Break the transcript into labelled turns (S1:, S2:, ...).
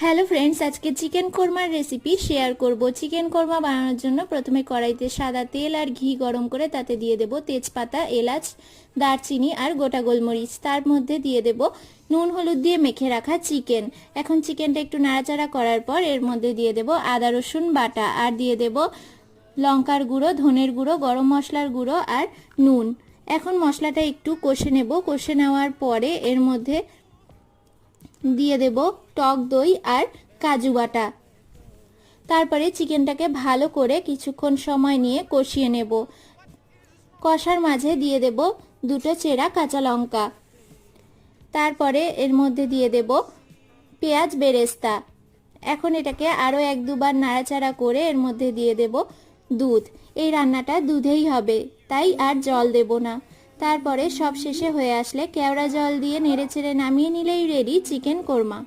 S1: Hello friends, আজকে chicken কোরমার recipe share করব। Chicken korma বানানোর জন্য প্রথমে কড়াইতে সাদা তেল আর ঘি গরম করে তাতে দিয়ে দেব তেজপাতা, এলাচ, দারচিনি আর গোটা গোলমরিচ। তার মধ্যে দিয়ে দেব নুন হলুদ দিয়ে মেখে রাখা চিকেন। এখন চিকেনটা একটু নাড়াচাড়া করার পর এর মধ্যে দিয়ে দেব আদা রসুন বাটা আর দিয়ে দেব লঙ্কার গুঁড়ো, ধনের গুঁড়ো, গরম মশলার গুঁড়ো আর নুন। এখন মশলাটা একটু কষে নেব। কষে নেওয়ার পরে এর মধ্যে দিয়ে দেব টক দই আর কাজু বাটা। তারপরে চিকেনটাকে ভালো করে কিছুক্ষণ সময় নিয়ে কষিয়ে নেব। কষার মাঝে দিয়ে দেব দুটো চেরা কাঁচা লঙ্কা। তারপরে এর মধ্যে দিয়ে দেব পেঁয়াজ বেরেস্তা। এখন এটাকে আরও এক দুবার নাড়াচাড়া করে এর মধ্যে দিয়ে দেব দুধ। এই রান্নাটা দুধেই হবে, তাই আর জল দেব না। তারপরে সব শেষে হয়ে আসলে কেওড়া জল দিয়ে নেড়েচেড়ে নামিয়ে নিলেই রেডি চিকেন কোরমা।